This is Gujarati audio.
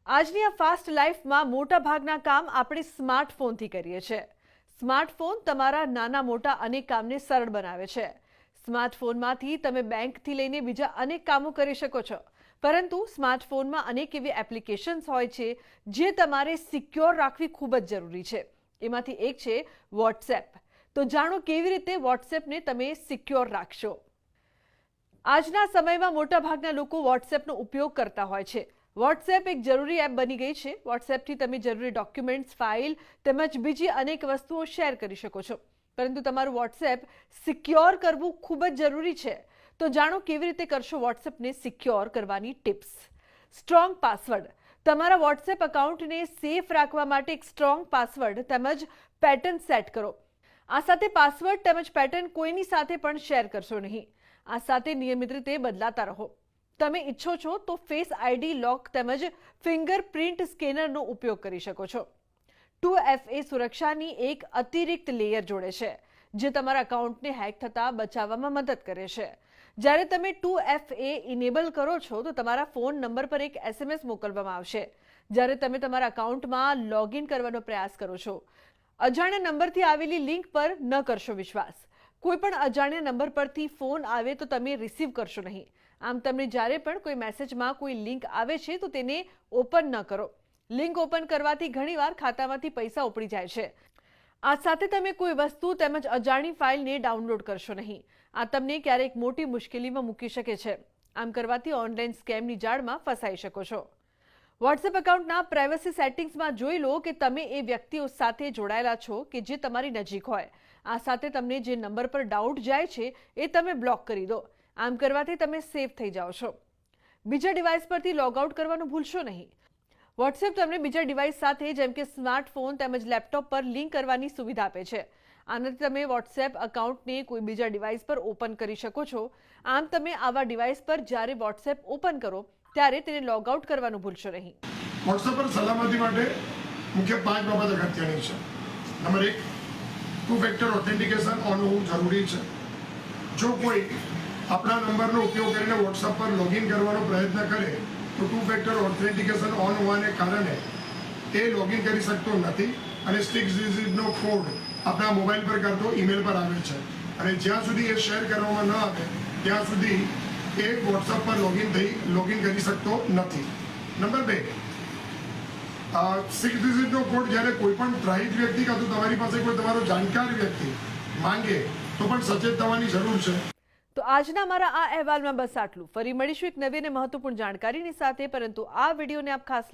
આજની આ ફાસ્ટ લાઈફમાં મોટા ભાગના કામ આપણે સ્માર્ટફોનથી કરીએ છીએ। સ્માર્ટફોન તમારા નાના મોટા અનેક કામને સરળ બનાવે છે। સ્માર્ટફોનમાંથી તમે બેંકથી લઈને બીજા અનેક કામો કરી શકો છો, પરંતુ સ્માર્ટફોનમાં અનેક એવી એપ્લિકેશન્સ હોય છે જે તમારે સિક્યોર રાખવી ખૂબ જ જરૂરી છે। એમાંથી એક છે વોટ્સએપ। તો જાણો કેવી રીતે વોટ્સએપને તમે સિક્યોર રાખશો। આજના સમયમાં મોટાભાગના લોકો વોટ્સએપનો ઉપયોગ કરતા હોય છે। વોટ્સએપ એક જરૂરી એપ બની ગઈ છે। વોટ્સએપથી તમે જરૂરી ડોક્યુમેન્ટ્સ, ફાઇલ તેમજ બીજી અનેક વસ્તુઓ શેર કરી શકો છો, પરંતુ તમારું વોટ્સએપ સિક્યોર કરવું ખૂબ જ જરૂરી છે। તો જાણો કેવી રીતે કરશો વોટ્સએપને સિક્યોર કરવાની ટિપ્સ। Strong password. તમારા વોટ્સએપ એકાઉન્ટને સેફ રાખવા માટે એક સ્ટ્રોંગ પાસવર્ડ તેમજ પેટર્ન સેટ કરો। આ સાથે પાસવર્ડ તેમજ પેટર્ન કોઈની સાથે પણ શેર કરશો નહીં। આ સાથે નિયમિત રીતે બદલાતા રહો। તમે ઈચ્છો છો તો ફેસ આઈડી લોક તેમજ ફિંગરપ્રિન્ટ સ્કેનરનો ઉપયોગ કરી શકો છો। 2FA સુરક્ષાની એક અતિરિક્ત લેયર જોડે છે, જે તમારા એકાઉન્ટને હેક થતા બચાવવામાં મદદ કરે છે। જ્યારે તમે 2FA ઇનેબલ કરો છો તો તમારા ફોન નંબર પર એક SMS મોકલવામાં આવશે જ્યારે તમે તમારા એકાઉન્ટમાં લોગિન કરવાનો પ્રયાસ કરો છો। અજાણ્યા નંબરથી આવેલી લિંક પર ન કરશો વિશ્વાસ। કોઈ પણ અજાણ્યા નંબર પરથી ફોન આવે તો તમે રિસીવ કરશો નહીં। આમ તમને જ્યારે પણ કોઈ મેસેજમાં કોઈ લિંક આવે છે તો તેને ઓપન ન કરો। લિંક ઓપન કરવાથી ઘણીવાર ખાતામાંથી પૈસા ઉપડી જાય છે। આ સાથે તમે કોઈ વસ્તુ તેમજ અજાણી ફાઇલને ડાઉનલોડ કરશો નહીં। આ તમને ક્યારેક મોટી મુશ્કેલીમાં મૂકી શકે છે। આમ કરવાથી ઓનલાઈન સ્કેમની જાળમાં ફસાઈ શકો છો। વોટ્સએપ એકાઉન્ટના પ્રાઇવસી સેટિંગ્સમાં જોઈ લો કે તમે એ વ્યક્તિઓ સાથે જોડાયેલા છો કે જે તમારી નજીક હોય। આ સાથે તમને જે નંબર પર ડાઉટ જાય છે એ તમે બ્લોક કરી દો। આમ કરવાથી તમે સેફ થઈ જાઓ છો। બીજા ડિવાઇસ પરથી લોગ આઉટ કરવાનું ભૂલશો નહીં। વોટ્સએપ તમને બીજા ડિવાઇસ સાથે જેમ કે સ્માર્ટફોન તેમજ લેપટોપ પર લિંક કરવાની સુવિધા આપે છે। આનાથી તમે વોટ્સએપ એકાઉન્ટને કોઈ બીજા ડિવાઇસ પર ઓપન કરી શકો છો। આમ તમે આવા ડિવાઇસ પર જ્યારે વોટ્સએપ ઓપન કરો ત્યારે તેને લોગ આઉટ કરવાનું ભૂલશો નહીં। વોટ્સએપ પર સલામતી માટે મુખ્ય 5 બાબત અગત્યની છે। નંબર 1, 2 ફેક્ટર ઓથેન્ટિકેશન ઓન હોવું જરૂરી છે। જો કોઈ આપણા નંબરનો ઉપયોગ કરીને વોટ્સએપ પર લોગિન કરવાનો પ્રયત્ન કરે તો 2 ફેક્ટર ઓથેન્ટિકેશન ઓન હોવાને કારણે એ લોગિન કરી શકતો નથી અને 6 ડિજિટનો કોડ આપણા મોબાઈલ પર કરતો ઈમેલ પર આવે છે અને જ્યાં સુધી એ શેર કરવામાં ન આવે ત્યાં સુધી એ વોટ્સએપ પર લોગિન કરી શકતો નથી। નંબર 2, 6 ડિજિટનો કોડ જ્યારે કોઈ પણ ત્રાહિત વ્યક્તિ કાં તો તમારી પાસે કોઈ તમારો જાણકાર વ્યક્તિ માંગે તો પણ સચેત થવાની જરૂર છે। તો આજના મારા આ અહેવાલમાં બસ આટલું। ફરી મળીશું એક નવી અને મહત્વપૂર્ણ જાણકારીની સાથે, પરંતુ આ વિડીયોને આપ ખાસ